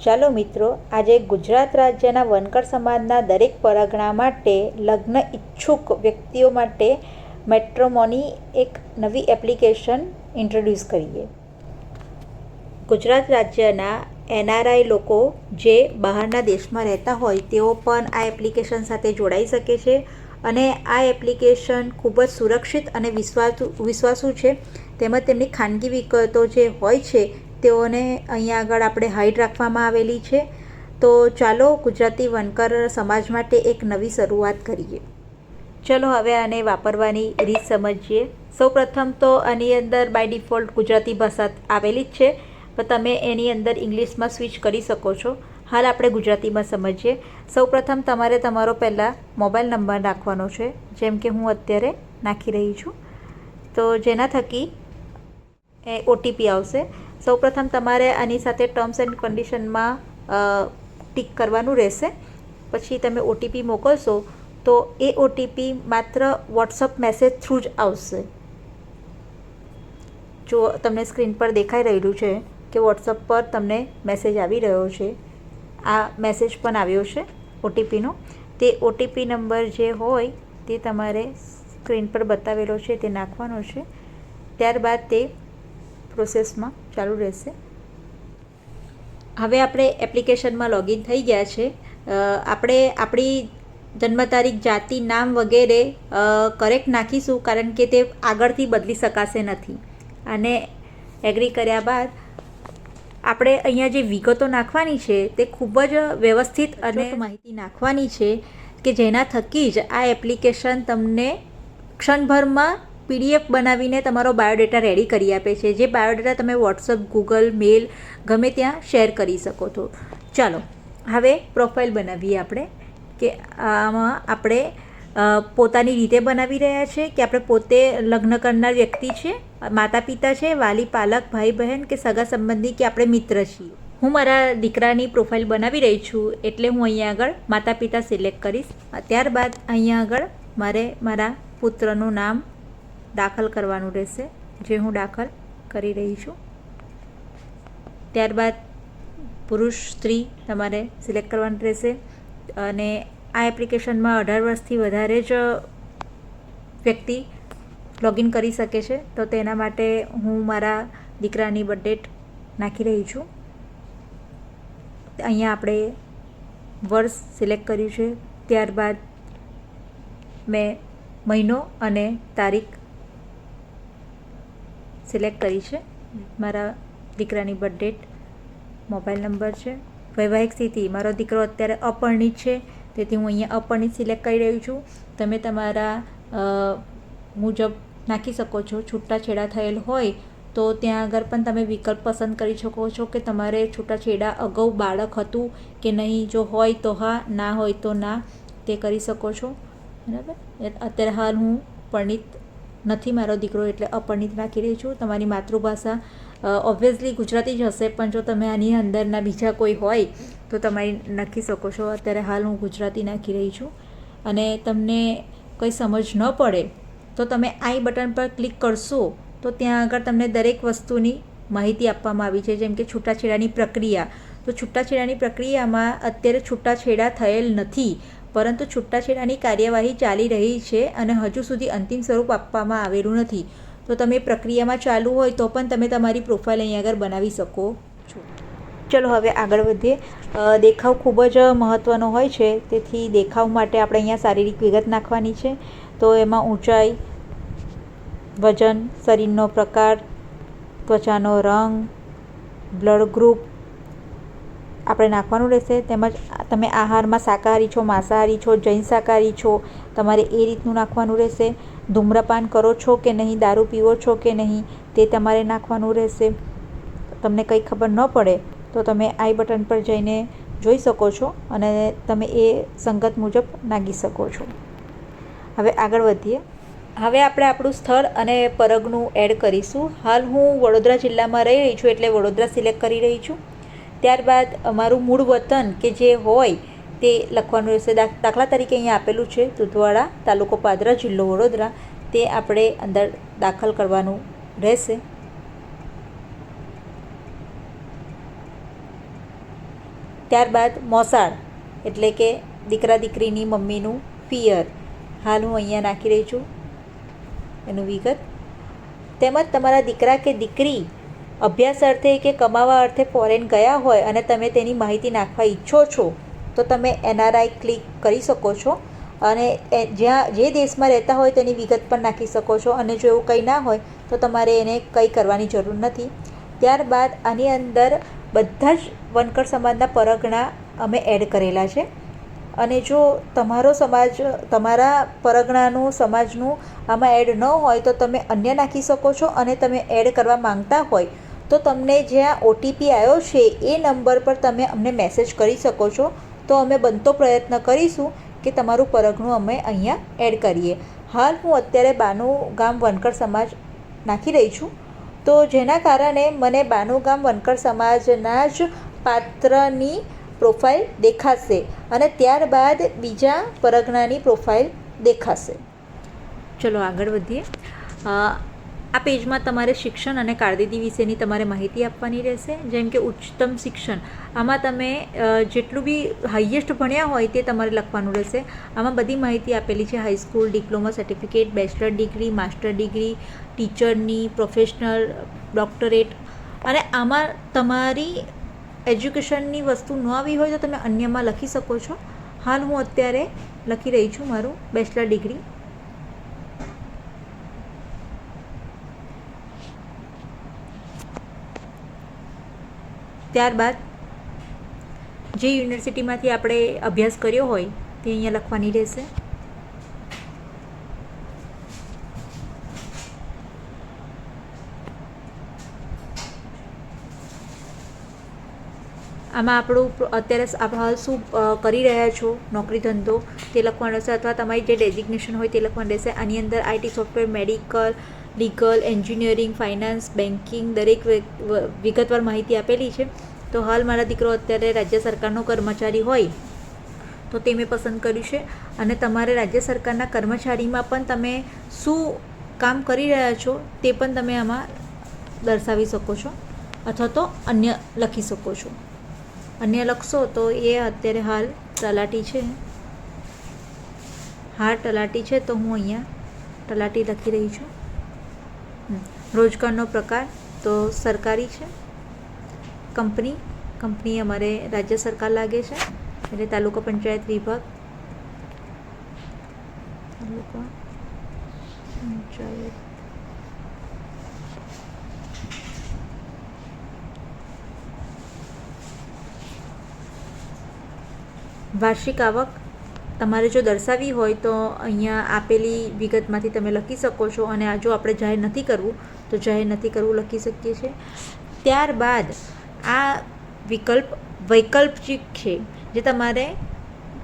ચાલો મિત્રો, આજે ગુજરાત રાજ્યના વનકર સમાજના દરેક પરગણા માટે લગ્ન ઈચ્છુક વ્યક્તિઓ માટે મેટ્રોમોની એક નવી એપ્લિકેશન ઇન્ટ્રોડ્યુસ કરીએ. ગુજરાત રાજ્યના NRI લોકો જે બહારના દેશમાં રહેતા હોય તેઓ પણ આ એપ્લિકેશન સાથે જોડાઈ શકે છે અને આ એપ્લિકેશન ખૂબ જ સુરક્ષિત અને વિશ્વાસુ છે. તેમજ તેમની ખાનગી વિગતો જે હોય છે તેઓને અહીંયા આગળ આપણે હાઈડ રાખવામાં આવેલી છે. તો ચાલો ગુજરાતી વનકર સમાજ માટે એક નવી શરૂઆત કરીએ. ચલો હવે આને વાપરવાની રીત સમજીએ. સૌપ્રથમ તો આની અંદર બાય ડિફોલ્ટ ગુજરાતી ભાષા આવેલી જ છે, પણ તમે એની અંદર ઇંગ્લિશમાં સ્વિચ કરી શકો છો. હાલ આપણે ગુજરાતીમાં સમજીએ. સૌપ્રથમ તમારે તમારો પહેલાં મોબાઈલ નંબર નાખવાનો છે, જેમ કે હું અત્યારે નાખી રહી છું. તો જેના થકી OTP આવશે. સૌપ્રથમ તમારે આની સાથે ટર્મ્સ એન્ડ કન્ડિશનમાં ટિક કરવાનું રહેશે. પછી તમે OTP મોકલશો તો એ OTP માત્ર વોટ્સઅપ મેસેજ થ્રુ જ આવશે. જો તમને સ્ક્રીન પર દેખાઈ રહેલું છે કે વોટ્સઅપ પર તમને મેસેજ આવી રહ્યો છે, આ મેસેજ પણ આવ્યો છે OTPનો. તે OTP નંબર જે હોય તે તમારે સ્ક્રીન પર બતાવેલો છે તે નાખવાનો છે. ત્યારબાદ તે પ્રોસેસમાં ચાલુ રહેશે. હવે આપણે એપ્લિકેશનમાં લોગિન થઈ ગયા છે. આપણે આપણી જન્મ તારીખ, જાતિ, નામ વગેરે કરેક્ટ નાખીશું, કારણ કે તે આગળથી બદલી શકાશે નથી. અને એગ્રી કર્યા બાદ આપણે અહીંયા જે વિગતો નાખવાની છે તે ખૂબ જ વ્યવસ્થિત અને માહિતી નાખવાની છે કે જેના થકી જ આ એપ્લિકેશન તમને ક્ષણભરમાં PDF બનાવીને તમારો બાયોડેટા રેડી કરી આપે છે. જે બાયોડેટા તમે વોટ્સઅપ, ગૂગલ, મેલ ગમે ત્યાં શેર કરી શકો છો. ચાલો હવે પ્રોફાઇલ બનાવીએ આપણે, કે આમાં આપણે પોતાની રીતે બનાવી રહ્યા છે કે આપણે પોતે લગ્ન કરનાર વ્યક્તિ છે, માતા પિતા છે, વાલી પાલક, ભાઈ બહેન કે સગા સંબંધી કે આપણે મિત્ર છીએ. હું મારા દીકરાની પ્રોફાઇલ બનાવી રહી છું, એટલે હું અહીંયા આગળ માતા પિતા સિલેક્ટ કરીશ. ત્યારબાદ અહીંયા આગળ મારે મારા પુત્રનું નામ દાખલ કરવાનું રહેશે, જે હું દાખલ કરી રહી છું. ત્યારબાદ પુરુષ, સ્ત્રી તમારે સિલેક્ટ કરવાનું રહેશે. અને આ એપ્લિકેશનમાં 18 વર્ષથી વધારે જ વ્યક્તિ લોગિન કરી શકે છે. તો તેના માટે હું મારા દીકરાની બર્થડેટ નાખી રહી છું. અહીંયા આપણે વર્ષ સિલેક્ટ કર્યું છે. ત્યારબાદ મેં મહિનો અને તારીખ સિલેક્ટ કરી છે. મારા દીકરાની બર્થડેટ, મોબાઈલ નંબર છે. વૈવાહિક સ્થિતિ, મારો દીકરો અત્યારે અપરિણિત છે, તેથી હું અહીંયા અપરિણિત સિલેક્ટ કરી રહી છું. તમે તમારા મુજબ નાખી શકો છો. છૂટાછેડા થયેલ હોય તો ત્યાં આગળ પણ તમે વિકલ્પ પસંદ કરી શકો છો કે તમારે છૂટાછેડા અગાઉ બાળક હતું કે નહીં. જો હોય તો હા, ના હોય તો ના, તે કરી શકો છો. બરાબર. અત્યારે હાલ હું પરિણીત નથી, મારો દીકરો, એટલે અપરિણીત નાખી રહી છું. તમારી માતૃભાષા ઓબ્વિયસલી ગુજરાતી જ હશે, પણ જો તમે આની અંદરના બીજા કોઈ હોય તો તમારી નાખી શકો છો. અત્યારે હાલ હું ગુજરાતી નાખી રહી છું. અને તમને કંઈ સમજ ન પડે તો તમે આઈ બટન પર ક્લિક કરશો તો ત્યાં આગળ તમને દરેક વસ્તુની માહિતી આપવામાં આવી છે, જેમ કે છૂટાછેડાની પ્રક્રિયા. તો છૂટાછેડાની પ્રક્રિયામાં અત્યારે છૂટાછેડા થયેલ નથી, પરંતુ છૂટાછેડાની કાર્યવાહી ચાલી રહી છે અને હજુ સુધી અંતિમ સ્વરૂપ આપવામાં આવેલું નથી. તો તમે પ્રક્રિયામાં ચાલુ હોય તો પણ તમે તમારી પ્રોફાઇલ અહીં આગળ બનાવી શકો છો. ચલો હવે આગળ વધીએ. દેખાવ ખૂબ જ મહત્ત્વનો હોય છે, તેથી દેખાવ માટે આપણે અહીંયા શારીરિક વિગત નાખવાની છે. તો એમાં ઊંચાઈ, વજન, શરીરનો પ્રકાર, ત્વચાનો રંગ, બ્લડ ગ્રુપ આપણે નાખવાનું રહેશે. તેમજ તમે આહારમાં શાકાહારી છો, માંસાહારી છો, જૈન શાકાહારી છો, તમારે એ રીતનું નાખવાનું રહેશે. ધૂમ્રપાન કરો છો કે નહીં, દારૂ પીવો છો કે નહીં, તે તમારે નાખવાનું રહેશે. તમને કંઈ ખબર ન પડે તો તમે આઈ બટન પર જઈને જોઈ શકો છો અને તમે એ સંગત મુજબ નાખી શકો છો. હવે આગળ વધીએ. હવે આપણે આપણું સ્થળ અને પરગનું એડ કરીશું. હાલ હું વડોદરા જિલ્લામાં રહી રહી છું, એટલે વડોદરા સિલેક્ટ કરી રહી છું. ત્યારબાદ અમારું મૂળ વતન કે જે હોય તે લખવાનું રહેશે. દાખલા તરીકે અહીંયા આપેલું છે દુધવાડા, તાલુકો પાદરા, જિલ્લો વડોદરા. તે આપણે અંદર દાખલ કરવાનું રહેશે. ત્યારબાદ મોસાળ એટલે કે દીકરા દીકરીની મમ્મીનું પિયર, હાલ હું અહીંયા નાખી રહી છું એનું વિગત. તેમજ તમારા દીકરા કે દીકરી અભ્યાસ અર્થે કે કમાવા અર્થે ફોરેન ગયા હોય અને તમે તેની માહિતી નાખવા ઈચ્છો છો તો તમે NRI ક્લિક કરી શકો છો અને જ્યાં જે દેશમાં રહેતા હોય તેની વિગત પણ નાખી શકો છો. અને જો એવું કંઈ ના હોય તો તમારે એને કંઈ કરવાની જરૂર નથી. ત્યારબાદ આની અંદર બધા જ વનકર સમાજના પરગણા અમે એડ કરેલા છે. અને જો તમારો સમાજ, તમારા પરગણાનું સમાજનું આમાં એડ ન હોય તો તમે અન્ય નાખી શકો છો. અને તમે એડ કરવા માંગતા હોય તો તમને જ્યાં OTP આવ્યો છે એ નંબર પર તમે અમને મેસેજ કરી શકો છો. તો અમે બનતો પ્રયત્ન કરીશું કે તમારું પરગણું અમે અહીંયા એડ કરીએ. હાલ હું અત્યારે બાનું ગામ વનકર સમાજ નાખી રહી છું, તો જેના કારણે મને બાનું ગામ વનકર સમાજના જ પાત્રની પ્રોફાઇલ દેખાશે અને ત્યારબાદ બીજા પરગણાની પ્રોફાઇલ દેખાશે. ચલો આગળ વધીએ. આ પેજમાં તમારે શિક્ષણ અને કારકિર્દી વિશેની તમારે માહિતી આપવાની રહેશે. જેમ કે ઉચ્ચતમ શિક્ષણ, આમાં તમે જેટલું બી હાઈએસ્ટ ભણ્યા હોય તે તમારે લખવાનું રહેશે. આમાં બધી માહિતી આપેલી છે: high school, diploma certificate, bachelor degree, master degree, ટીચરની, પ્રોફેશનલ, ડોક્ટરેટ. અને આમાં તમારી એજ્યુકેશનની વસ્તુ ન આવી હોય તો તમે અન્યમાં લખી શકો છો. હાલ હું અત્યારે લખી રહી છું મારું બેચલર ડિગ્રી. ત્યારબાદ જે યુનિવર્સિટીમાંથી આપણે અભ્યાસ કર્યો હોય તે અહીંયા લખવાની રહેશે. આમાં આપણું અત્યારે હાલ શું કરી રહ્યા છો, નોકરી ધંધો તે લખવાનું રહેશે, અથવા તમારી જે ડેઝિગ્નેશન હોય તે લખવાનું રહેશે. આની અંદર IT, software, medical, legal, engineering, finance, banking દરેક વિગતવાર માહિતી આપેલી છે. તો હાલ મારા દીકરો અત્યારે રાજ્ય સરકારનો કર્મચારી હોય તો તે મેં પસંદ કર્યું છે. અને તમારે રાજ્ય સરકારના કર્મચારીમાં પણ તમે શું કામ કરી રહ્યા છો તે પણ તમે આમાં દર્શાવી શકો છો, અથવા તો અન્ય લખી શકો છો. અન્ય લખશો તો એ અત્યારે હાલ તલાટી છે. હાલ તલાટી છે તો હું અહીંયા તલાટી લખી રહી છું. રોજગારનો પ્રકાર તો સરકારી છે. કંપની અમારે રાજ્ય સરકાર લાગે છે એટલે તાલુકા પંચાયત વિભાગ, તાલુકા પંચાયત. વાર્ષિક આવક તમારે જો દર્શાવવી હોય તો અહીંયા આપેલી વિગતમાંથી તમે લખી શકો છો. અને જો આપણે જાહેર નથી કરવું તો જાહેર નથી કરવું લખી શકીએ છીએ. ત્યારબાદ આ વૈકલ્પિક છે જે તમારે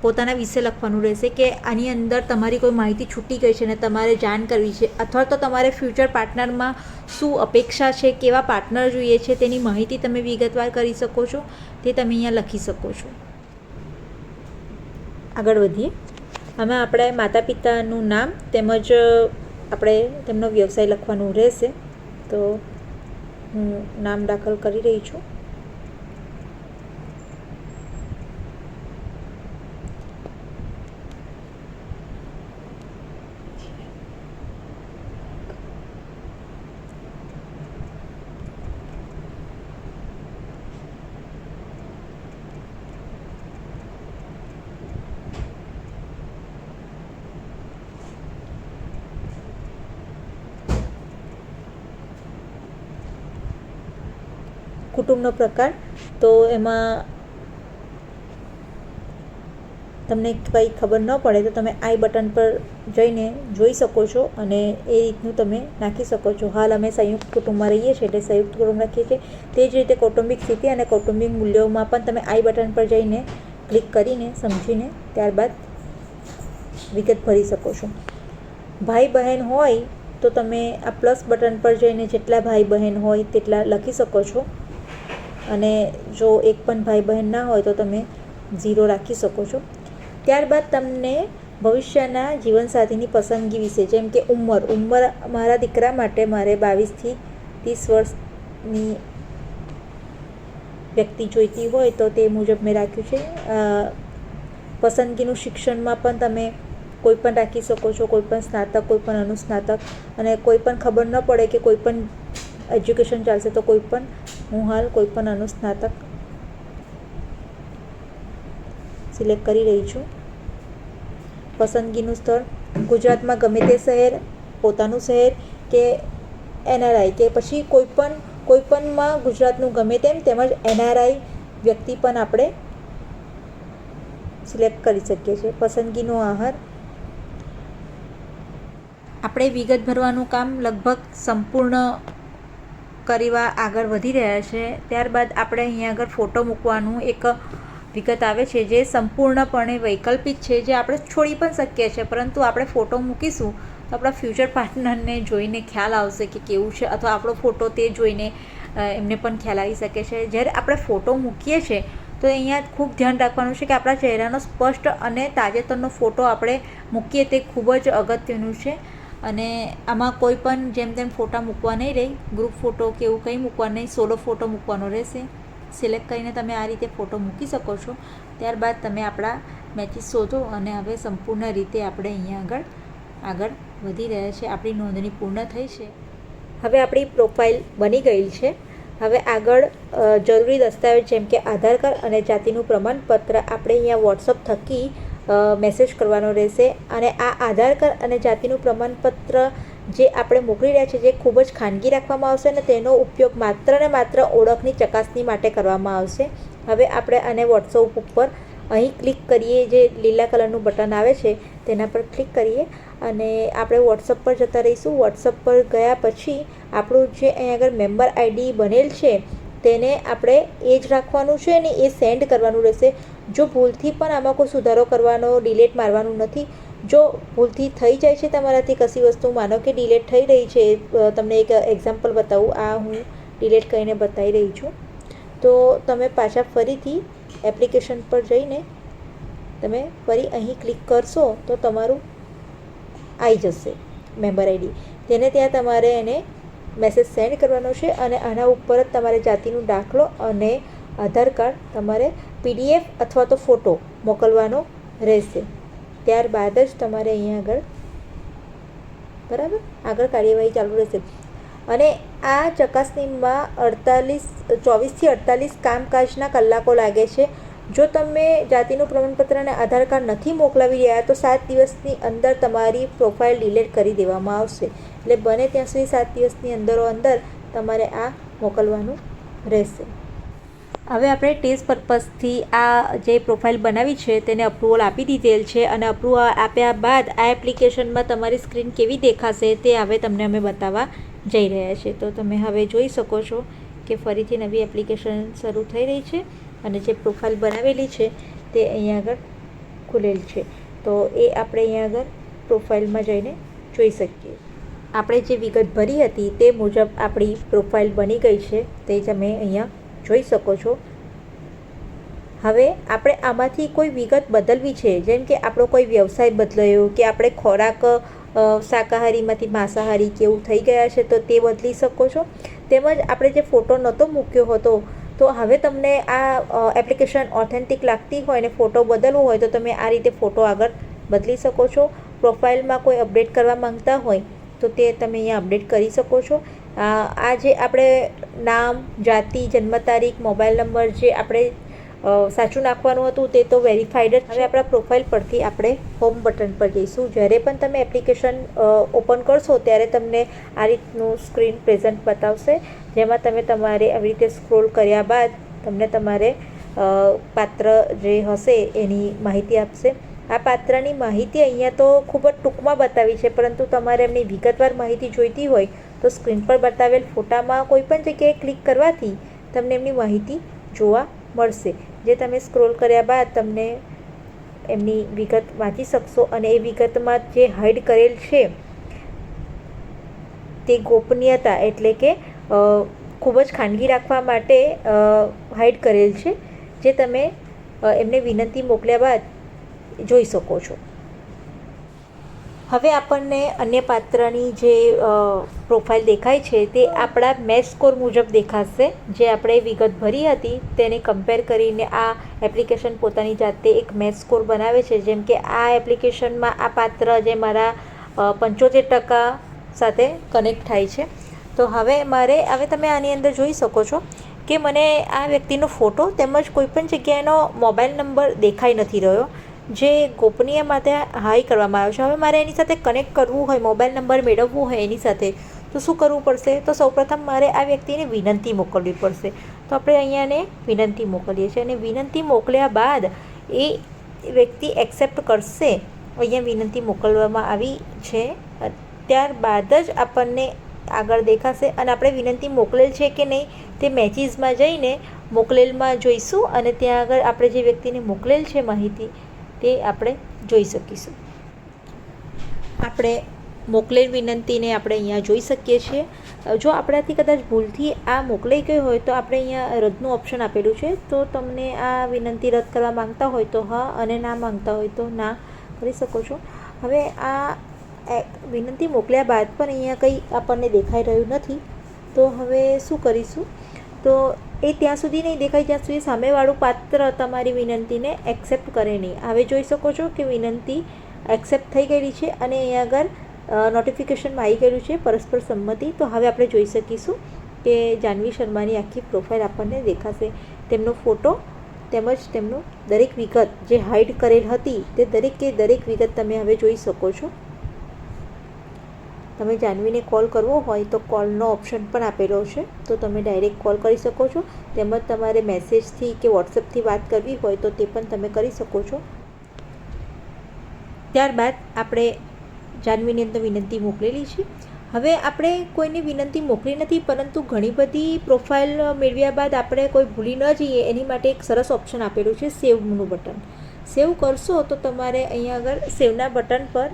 પોતાના વિશે લખવાનું રહેશે કે આની અંદર તમારી કોઈ માહિતી છૂટી ગઈ છે અને તમારે જાણ કરવી છે, અથવા તો તમારે ફ્યુચર પાર્ટનરમાં શું અપેક્ષા છે, કેવા પાર્ટનર જોઈએ છે તેની માહિતી તમે વિગતવાર કરી શકો છો. તે તમે અહીંયા લખી શકો છો. આગળ વધીએ. આમાં આપણે માતા પિતાનું નામ તેમજ આપણે તેમનો વ્યવસાય લખવાનું રહેશે. તો હું નામ દાખલ કરી રહી છું. કુટુંબનો પ્રકાર તો એમાં તમને કંઈ ખબર ન પડે તો તમે આઈ બટન પર જઈને જોઈ શકો છો અને એ રીતનું તમે નાખી શકો છો. હાલ અમે સંયુક્ત કુટુંબમાં રહીએ છીએ એટલે સંયુક્ત કુટુંબ રાખીએ છીએ. તે જ રીતે કૌટુંબિક સ્થિતિ અને કૌટુંબિક મૂલ્યોમાં પણ તમે આઈ બટન પર જઈને ક્લિક કરીને સમજીને ત્યારબાદ વિગત ભરી શકો છો. ભાઈ બહેન હોય તો તમે આ પ્લસ બટન પર જઈને જેટલા ભાઈ બહેન હોય તેટલા લખી શકો છો. અને જો એક પણ ભાઈ બહેન ના હોય તો તમે 0 રાખી શકો છો. ત્યારબાદ તમને ભવિષ્યના જીવનસાથીની પસંદગી વિશે, જેમ કે ઉંમર મારા દીકરા માટે મારે 22 થી 30 વર્ષની વ્યક્તિ જોઈતી હોય તો તે મુજબ મેં રાખ્યું છે. પસંદગીનું શિક્ષણમાં પણ તમે કોઈ પણ રાખી શકો છો, કોઈ પણ સ્નાતક, કોઈ પણ અનુસ્નાતક, અને કોઈ પણ ખબર ન પડે કે કોઈ પણ એજ્યુકેશન ચાલશે તો કોઈ પણ. હું હાલ કોઈ પણ અનુસ્નાતક સિલેક્ટ કરી રહી છું. પસંદગીનું સ્થળ ગુજરાતમાં ગમે તે શહેર, પોતાનું શહેર કે NRI કે પછી કોઈ પણમાં ગુજરાતનું ગમે તેમ, તેમજ NRI વ્યક્તિ પણ આપણે સિલેક્ટ કરી શકીએ છીએ. પસંદગીનો આહાર આપણે વિગત ભરવાનું કામ લગભગ સંપૂર્ણ કરવા આગળ વધી રહ્યા છે. ત્યારબાદ આપણે અહીંયા આગળ ફોટો મૂકવાનું એક વિગત આવે છે જે સંપૂર્ણપણે વૈકલ્પિક છે, જે આપણે છોડી પણ શકીએ છીએ, પરંતુ આપણે ફોટો મૂકીશું તો આપણા ફ્યુચર પાર્ટનરને જોઈને ખ્યાલ આવશે કે કેવું છે, અથવા આપણો ફોટો તે જોઈને એમને પણ ખ્યાલ આવી શકે છે. જ્યારે આપણે ફોટો મૂકીએ છીએ તો અહીંયા ખૂબ ધ્યાન રાખવાનું છે કે આપણા ચહેરાનો સ્પષ્ટ અને તાજેતરનો ફોટો આપણે મૂકીએ તે ખૂબ જ અગત્યનું છે. અને આમાં કોઈ પણ જેમ તેમ ફોટા મૂકવા નહીં રહી, ગ્રુપ ફોટો કે એવું કંઈ મૂકવા નહીં, સોલો ફોટો મૂકવાનો રહેશે. સિલેક્ટ કરીને તમે આ રીતે ફોટો મૂકી શકો છો. ત્યારબાદ તમે આપણા મેચીસ શોધો અને હવે સંપૂર્ણ રીતે આપણે અહીંયા આગળ વધી રહ્યા છે. આપણી નોંધણી પૂર્ણ થઈ છે. હવે આપણી પ્રોફાઇલ બની ગઈ છે. હવે આગળ જરૂરી દસ્તાવેજ જેમ કે આધાર કાર્ડ અને જાતિનું પ્રમાણપત્ર આપણે અહીંયા વોટ્સઅપ થકી મેસેજ કરવાનો રહેશે. અને આ આધાર કાર્ડ અને જાતિનું પ્રમાણપત્ર જે આપણે મોકલી રહ્યા છીએ, જે ખૂબ જ ખાનગી રાખવામાં આવશે અને તેનો ઉપયોગ માત્ર ને માત્ર ઓળખની ચકાસણી માટે કરવામાં આવશે. હવે આપણે આને વોટ્સઅપ ઉપર અહીં ક્લિક કરીએ, જે લીલા કલરનું બટન આવે છે તેના પર ક્લિક કરીએ અને આપણે વોટ્સઅપ પર જતા રહીશું. વોટ્સઅપ પર ગયા પછી આપણું જે અહીં આગળ મેમ્બર ID બનેલ છે તેને આપણે એ જ રાખવાનું છે અને એ સેન્ડ કરવાનું રહેશે. જો ભૂલથી પણ આમાં કોઈ સુધારો કરવાનો, ડિલીટ મારવાનું નથી. જો ભૂલથી થઈ જાય છે તમારાથી કશી વસ્તુ, માનો કે ડિલીટ થઈ રહી છે, તમને એક એક્ઝામ્પલ બતાવું, આ હું ડિલીટ કરીને બતાવી રહી છું, તો તમે પાછા ફરીથી એપ્લિકેશન પર જઈને તમે ફરી અહીં ક્લિક કરશો તો તમારું આવી જશે મેમ્બર ID. તેને ત્યાં તમારે એને મેસેજ સેન્ડ કરવાનો છે અને આના ઉપર જ તમારે જાતિનું દાખલો અને આધાર કાર્ડ તમારે PDF અથવા તો ફોટો મોકલવાનો રહેશે. ત્યારબાદ જ તમારે અહીંયા આગળ કાર્યવાહી ચાલુ રહેશે. અને આ ચકાસણીમાં 24થી 48 કામકાજના કલાકો લાગે છે. જો તમે જાતિનું પ્રમાણપત્ર અને આધાર કાર્ડ નથી મોકલાવી રહ્યા તો 7 દિવસની અંદર તમારી પ્રોફાઇલ ડિલીટ કરી દેવામાં આવશે. એટલે બને ત્યાં સુધી 7 દિવસની અંદર તમારે આ મોકલવાનું રહેશે. હવે આપણે ટેસ્ટ પર્પઝથી આ જે પ્રોફાઇલ બનાવી છે તેને અપ્રુવલ આપી દીધેલ છે અને અપ્રુવલ આપ્યા બાદ આ એપ્લિકેશનમાં તમારી સ્ક્રીન કેવી દેખાશે તે હવે તમને અમે બતાવવા જઈ રહ્યા છીએ. તો તમે હવે જોઈ શકો છો કે ફરીથી નવી એપ્લિકેશન શરૂ થઈ રહી છે અને જે પ્રોફાઇલ બનાવેલી છે તે અહીંયા આગળ ખુલેલ છે. તો એ આપણે અહીંયા આગળ પ્રોફાઇલમાં જઈને જોઈ શકીએ. આપણે જે વિગત ભરી હતી તે મુજબ આપણી પ્રોફાઇલ બની ગઈ છે, તે તમે અહીંયા જોઈ શકો છો. હવે આપણે આમાંથી કોઈ વિગત બદલવી છે, જેમ કે આપણો કોઈ વ્યવસાય બદલાયો કે આપણે ખોરાક શાકાહારીમાંથી માંસાહારી કે એવું થઈ ગયા છે તો તે બદલી શકો છો. તેમજ આપણે જે ફોટો નહોતો મૂક્યો હતો તો હવે તમને આ એપ્લિકેશન ઓથેન્ટિક લાગતી હોય ને ફોટો બદલવો હોય તો તમે આ રીતે ફોટો આગળ બદલી શકો છો. પ્રોફાઇલમાં કોઈ અપડેટ કરવા માંગતા હોય તો તે તમે અહીંયા અપડેટ કરી શકો છો. આ જે આપણે નામ, જાતિ, જન્મ તારીખ, મોબાઈલ નંબર જે આપણે સાચું નાખવાનું હતું તે તો વેરીફાઈડ જ. હવે આપણા પ્રોફાઇલ પરથી આપણે હોમ બટન પર જઈશું. જ્યારે પણ તમે એપ્લિકેશન ઓપન કરશો ત્યારે તમને આ રીતનું સ્ક્રીન પ્રેઝન્ટ બતાવશે, જેમાં તમે તમારે આવી રીતે સ્ક્રોલ કર્યા બાદ તમને તમારે પાત્ર જે હશે એની માહિતી આપશે. આ પાત્રની માહિતી અહીંયા તો ખૂબ જ ટૂંકમાં બતાવી છે, પરંતુ તમારે એમની વિગતવાર માહિતી જોઈતી હોય તો સ્ક્રીન પર બતાવેલ ફોટામાં કોઈ પણ જગ્યાએ ક્લિક કરવાથી તમને એમની માહિતી જોવા મળશે, જે તમે સ્ક્રોલ કર્યા બાદ તમને એમની વિગત વાંચી શકશો. અને એ વિગતમાં જે હાઇડ કરેલ છે તે ગોપનીયતા એટલે કે ખૂબ જ ખાનગી રાખવા માટે હાઇડ કરેલ છે, જે તમે એમને વિનંતી મોકલ્યા બાદ જોઈ શકો છો. હવે આપણને અન્ય પાત્રની જે પ્રોફાઇલ દેખાય છે તે આપણા મેચ સ્કોર મુજબ દેખાશે. જે આપણે વિગત ભરી હતી તેને કમ્પેર કરીને આ એપ્લિકેશન પોતાની જાતે એક મેચ સ્કોર બનાવે છે. જેમ કે આ એપ્લિકેશનમાં આ પાત્ર જે મારા 75% સાથે કનેક્ટ થાય છે. તો હવે તમે આની અંદર જોઈ શકો છો કે મને આ વ્યક્તિનો ફોટો તેમજ કોઈપણ જગ્યાએનો મોબાઈલ નંબર દેખાઈ નથી રહ્યો, જે ગોપનીય માટે હાઈ કરવામાં આવ્યો છે. હવે મારે એની સાથે કનેક્ટ કરવું હોય, મોબાઈલ નંબર મેળવવું હોય એની સાથે, તો શું કરવું પડશે? તો સૌપ્રથમ મારે આ વ્યક્તિને વિનંતી મોકલવી પડશે. તો આપણે અહીંયાને વિનંતી મોકલીએ છીએ અને વિનંતી મોકલ્યા બાદ એ વ્યક્તિ એક્સેપ્ટ કરશે. અહીંયા વિનંતી મોકલવામાં આવી છે, ત્યારબાદ જ આપણને આગળ દેખાશે અને આપણે વિનંતી મોકલેલ છે કે નહીં તે મેચીસમાં જઈને મોકલેલમાં જોઈશું અને ત્યાં આગળ આપણે જે વ્યક્તિને મોકલેલ છે માહિતી તે આપણે જોઈ શકીશું. આપણે મોકલેલ વિનંતીને આપણે અહીંયા જોઈ શકીએ છીએ. જો આપણાથી કદાચ ભૂલથી આ મોકલાઈ ગઈ હોય તો આપણે અહીંયા રદનું ઓપ્શન આપેલું છે. તો તમને આ વિનંતી રદ કરવા માંગતા હોય તો હા અને ના માંગતા હોય તો ના કરી શકો છો. હવે આ વિનંતી મોકલ્યા બાદ પણ અહીંયા કંઈ આપણને દેખાઈ રહ્યું નથી. તો હવે શું કરીશું? તો એ ત્યાં સુધી નહીં દેખાય જ્યાં સુધી સામેવાળું પાત્ર તમારી વિનંતીને એક્સેપ્ટ કરે નહીં. હવે જોઈ શકો છો કે વિનંતી એક્સેપ્ટ થઈ ગયેલી છે અને અહીંયા આગળ નોટિફિકેશનમાં આવી ગયેલું છે પરસ્પર સંમતિ. તો હવે આપણે જોઈ શકીશું કે જાહ્નવી શર્માની આખી પ્રોફાઇલ આપણને દેખાશે. તેમનો ફોટો તેમજ તેમનું દરેક વિગત જે હાઇડ કરેલ હતી તે દરેક વિગત તમે હવે જોઈ શકો છો. તમે જાહ્નવીને કોલ કરવો હોય તો કોલનો ઓપ્શન પણ આપેલો છે, તો તમે ડાયરેક્ટ કોલ કરી શકો છો. તેમજ તમારે મેસેજથી કે વોટ્સએપથી વાત કરવી હોય તો તે પણ તમે કરી શકો છો. ત્યારબાદ આપણે જાહ્નવીની અંદર વિનંતી મોકલેલી છે. હવે આપણે કોઈને વિનંતી મોકલી નથી, પરંતુ ઘણી બધી પ્રોફાઇલ મેળવ્યા બાદ આપણે કોઈ ભૂલી ન જઈએ એની માટે એક સરસ ઓપ્શન આપેલું છે સેવનું બટન. સેવ કરશો તો તમારે અહીંયા આગળ સેવના બટન પર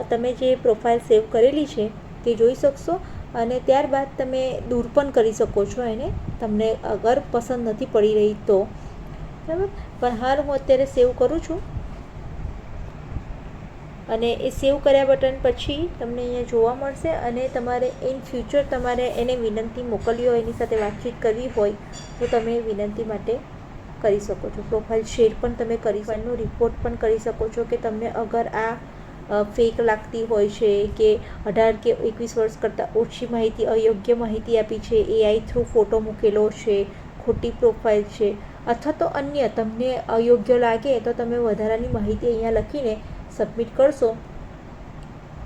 તમે જે પ્રોફાઇલ સેવ કરેલી છે તે જોઈ શકશો અને ત્યારબાદ તમે દૂર પણ કરી શકો છો એને, તમને અગર પસંદ નથી પડી રહી તો. બરાબર, પણ હાલ હું અત્યારે સેવ કરું છું અને એ સેવ કર્યા બટન પછી તમને અહીંયા જોવા મળશે અને તમારે ઇન ફ્યુચર તમારે એને વિનંતી મોકલવી હોય, એની સાથે વાતચીત કરવી હોય તો તમે વિનંતી માટે કરી શકો છો. પ્રોફાઇલ શેર પણ તમે કરી શકો, એનો રિપોર્ટ પણ કરી શકો છો કે તમને અગર આ ફેક લાગતી હોય છે કે 18 કે 21 વર્ષ કરતાં ઓછી માહિતી, અયોગ્ય માહિતી આપી છે, AI થ્રુ ફોટો મૂકેલો છે, ખોટી પ્રોફાઇલ છે અથવા તો અન્ય તમને અયોગ્ય લાગે તો તમે વધારાની માહિતી અહીંયા લખીને સબમિટ કરશો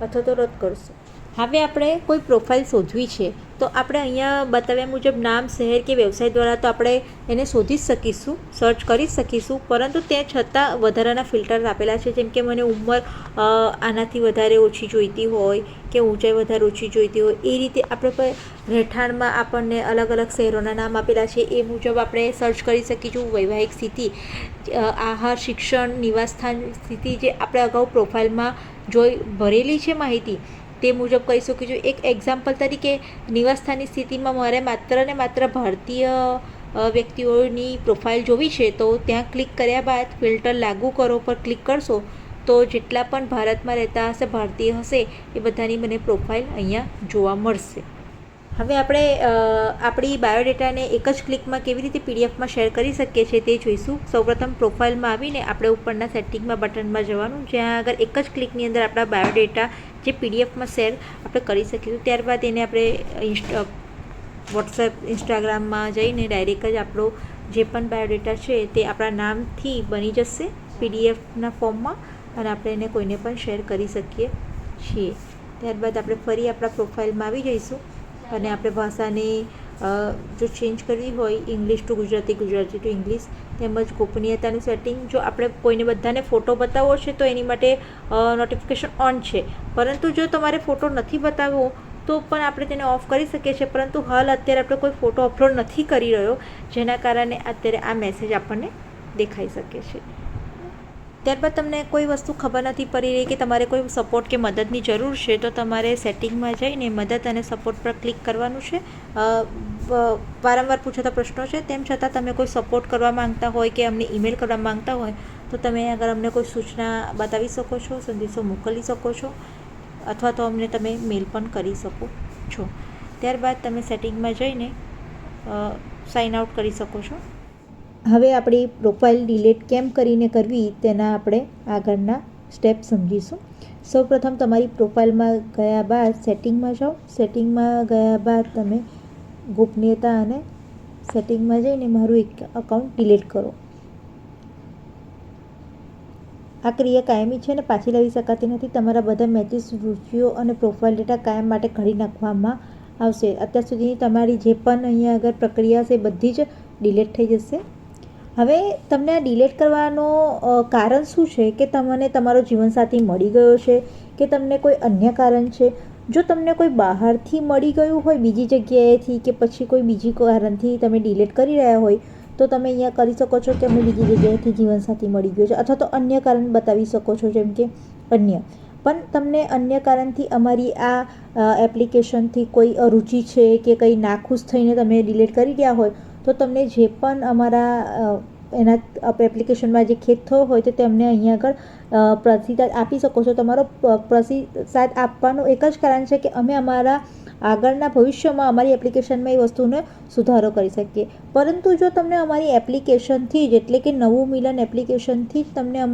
અથવા તો રદ કરશો. હવે આપણે કોઈ પ્રોફાઇલ શોધવી છે તો આપણે અહીંયા બતાવ્યા મુજબ નામ, શહેર કે વ્યવસાય દ્વારા તો આપણે એને શોધી જ શકીશું, સર્ચ કરી શકીશું, પરંતુ તે છતાં વધારાના ફિલ્ટર આપેલા છે. જેમ કે મને ઉંમર આનાથી વધારે ઓછી જોઈતી હોય કે ઊંચાઈ વધારે ઓછી જોઈતી હોય, એ રીતે આપણે રહેઠાણમાં આપણને અલગ અલગ શહેરોના નામ આપેલા છે એ મુજબ આપણે સર્ચ કરી શકીશું. વૈવાહિક સ્થિતિ, આહાર, શિક્ષણ, નિવાસસ્થાન સ્થિતિ જે આપણે અગાઉ પ્રોફાઇલમાં ભરેલી છે માહિતી તે મુજબ કરી શકીશું. એક એક્ઝામ્પલ તરીકે નિવાસસ્થાનની સ્થિતિમાં મારે માત્ર ને માત્ર ભારતીય વ્યક્તિઓની પ્રોફાઇલ જોવી છે તો ત્યાં ક્લિક કર્યા બાદ ફિલ્ટર લાગુ કરો પર ક્લિક કરશો તો જેટલા પણ ભારતમાં રહેતા હશે, ભારતીય હશે, એ બધાની મને પ્રોફાઇલ અહીંયા જોવા મળશે. હવે આપણે આપણી બાયોડેટાને એક જ ક્લિકમાં કેવી રીતે પીડીએફમાં શેર કરી શકીએ છીએ તે જોઈશું. સૌપ્રથમ પ્રોફાઇલમાં આવીને આપણે ઉપરના સેટિંગમાં બટનમાં જવાનું, જ્યાં આગળ એક જ ક્લિકની અંદર આપણા બાયોડેટા જે પીડીએફમાં શેર આપણે કરી શકીશું. ત્યારબાદ એને આપણે વોટ્સએપ, ઇન્સ્ટાગ્રામમાં જઈને ડાયરેક્ટ જ આપણો જે પણ બાયોડેટા છે તે આપણા નામથી બની જશે પીડીએફના ફોર્મમાં અને આપણે એને કોઈને પણ શેર કરી શકીએ છીએ. ત્યારબાદ આપણે ફરી આપણા પ્રોફાઇલમાં આવી જઈશું અને આપણે ભાષાને જો ચેન્જ કરવી હોય English two Gujarati, Gujarati two English, તેમજ ગોપનીયતાનું સેટિંગ જો આપણે કોઈને બધાને ફોટો બતાવવો છે તો એની માટે નોટિફિકેશન ઓન છે, પરંતુ જો તમારે ફોટો નથી બતાવવો તો પણ આપણે તેને ઓફ કરી શકીએ છીએ. પરંતુ હાલ અત્યારે આપણે કોઈ ફોટો અપલોડ નથી કરી રહ્યો, જેના કારણે અત્યારે આ મેસેજ આપણને દેખાઈ શકે છે. ત્યારબાદ તમને કોઈ વસ્તુ ખબર નથી પડી રહી કે તમારે કોઈ સપોર્ટ કે મદદની જરૂર છે તો તમારે સેટિંગમાં જઈને મદદ અને સપોર્ટ પર ક્લિક કરવાનું છે. વારંવાર પૂછાતા પ્રશ્નો છે, તેમ છતાં તમે કોઈ સપોર્ટ કરવા માંગતા હોય કે અમને ઈમેલ કરવા માંગતા હોય તો તમે આગળ અમને કોઈ સૂચના બતાવી શકો છો, સંદેશો મોકલી શકો છો, અથવા તો અમને તમે મેલ પણ કરી શકો છો. ત્યારબાદ તમે સેટિંગમાં જઈને સાઇન આઉટ કરી શકો છો. હવે આપણી પ્રોફાઇલ ડિલીટ કેમ કરીને કરવી તેના આપણે આગળના સ્ટેપ સમજીશું. સૌપ્રથમ તમારી પ્રોફાઇલમાં ગયા બાદ સેટિંગમાં જાઓ. સેટિંગમાં ગયા બાદ તમે ગોપનીયતા અને સેટિંગમાં જઈને મારું એક અકાઉન્ટ ડિલીટ કરો. આ ક્રિયા કાયમી છે અને પાછી લાવી શકાતી નથી. તમારા બધા મેચિસ, રૂચિઓ અને પ્રોફાઇલ ડેટા કાયમ માટે કાઢી નાખવામાં આવશે. અત્યાર સુધીની તમારી જે પણ અહીંયા આગળ પ્રક્રિયા છે બધી જ ડિલીટ થઈ જશે. હવે તમને આ ડિલીટ કરવાનો કારણ શું છે કે તમને તમારો જીવનસાથી મળી ગયો છે કે તમને કોઈ અન્ય કારણ છે. જો તમને કોઈ બહારથી મળી ગયું હોય, બીજી જગ્યાએથી કે પછી કોઈ બીજી કારણથી તમે ડિલીટ કરી રહ્યા હોય, તો તમે અહીંયા કરી શકો છો કે અમને બીજી જગ્યાએથી જીવનસાથી મળી ગયો છે, અથવા તો અન્ય કારણ બતાવી શકો છો, જેમ કે અન્ય. પણ તમને અન્ય કારણથી અમારી આ એપ્લિકેશનથી કોઈ અરુચિ છે કે કંઈ નાખુશ થઈને તમે ડિલીટ કરી રહ્યા હોય, તો તમને જે પણ અમારા એના એપ્લિકેશનમાં જે ખેદ થયો હોય તો તેમને અહીંયા આગળ પ્રતિસાદ આપી શકો છો. તમારો પ્રતિસાદ આપવાનું એક જ કારણ છે કે અમે અમારા આગળના ભવિષ્યમાં અમારી એપ્લિકેશનમાં એ વસ્તુને સુધારો કરી શકીએ. પરંતુ જો તમને અમારી એપ્લિકેશનથી જ, એટલે કે નવું મિલન એપ્લિકેશનથી જ તમને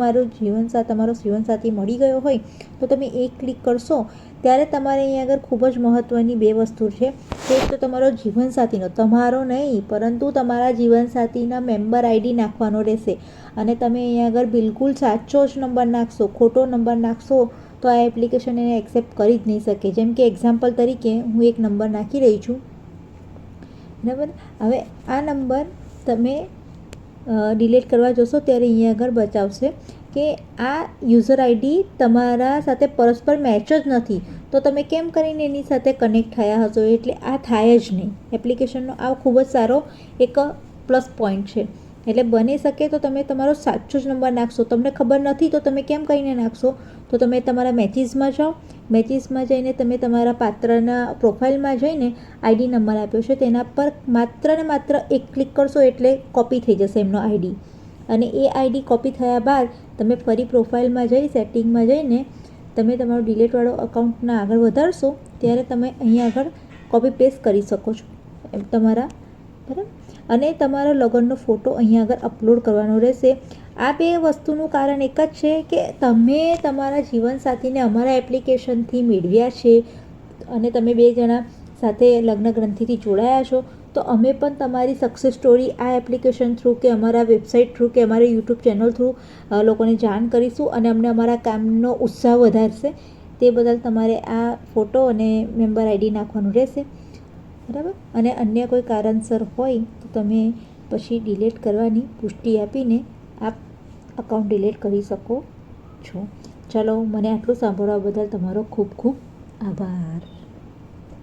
તમારો જીવનસાથી મળી ગયો હોય, તો તમે એક ક્લિક કરશો ત્યારે તમારે અહીંયા આગળ ખૂબ જ મહત્ત્વની બે વસ્તુ છે. એક તો તમારો જીવનસાથીનો, તમારો નહીં પરંતુ તમારા જીવનસાથીના મેમ્બર આઈડી નાખવાનો રહેશે. અને તમે અહીંયા આગળ બિલકુલ સાચો જ નંબર નાખશો, ખોટો નંબર નાખશો તો આ એપ્લિકેશન એને એક્સેપ્ટ કરી જ નહીં શકે. જેમ કે એક્ઝામ્પલ તરીકે હું એક નંબર નાખી રહી છું, બરાબર. હવે આ નંબર તમે ડિલીટ કરવા જશો ત્યારે અહીંયા આગળ બતાવશે કે આ યુઝર આઈડી તમારા સાથે પરસ્પર મેચ જ નથી, તો તમે કેમ કરીને એની સાથે કનેક્ટ થયા હશો. એટલે આ થાય જ નહીં. એપ્લિકેશનનો આ ખૂબ જ સારો એક પ્લસ પોઈન્ટ છે. એટલે બની શકે તો તમે તમારો સાચો જ નંબર નાખશો. તમને ખબર નથી તો તમે કેમ કરીને નાખશો, તો તમે તમારા મેચિસમાં જાઓ. મેચિસમાં જઈને તમે તમારા પાત્રના પ્રોફાઇલમાં જઈને આઈડી નંબર આપ્યો છે તેના પર માત્ર ને માત્ર એક ક્લિક કરશો એટલે કોપી થઈ જશે એમનો આઈડી. અને એ આઈડી કોપી થયા બાદ તમે ફરી પ્રોફાઇલમાં જઈ સેટિંગમાં જઈને તમે તમારો ડિલીટવાળો અકાઉન્ટના આગળ વધારશો ત્યારે તમે અહીંયા આગળ કોપી પેસ્ટ કરી શકો છો તમારા, બરાબર. અને તમારો લગ્નનો ફોટો અહીંયા આગળ અપલોડ કરવાનો રહેશે. આ બે વસ્તુનું કારણ એક જ છે કે તમે તમારા જીવનસાથીને અમારા એપ્લિકેશનથી મેળવ્યા છે અને તમે બે જણા સાથે લગ્ન ગ્રંથિથી જોડાયા છો, તો અમે પણ તમારી સક્સેસ સ્ટોરી આ એપ્લિકેશન થ્રુ કે અમારા વેબસાઇટ થ્રુ કે અમારા યુટ્યુબ ચેનલ થ્રુ લોકોને જાણ કરીશું અને અમને અમારા કામનો ઉત્સાહ વધારશે. તે બદલ તમારે આ ફોટો અને મેમ્બર આઈડી નાખવાનું રહેશે, બરાબર. અને અન્ય કોઈ કારણસર હોય તો તમે પછી ડિલીટ કરવાની પુષ્ટિ આપીને આપ અકાઉન્ટ ડિલીટ કરી શકો છો. ચાલો, મને આટલું સાંભળવા બદલ તમારો ખૂબ ખૂબ આભાર.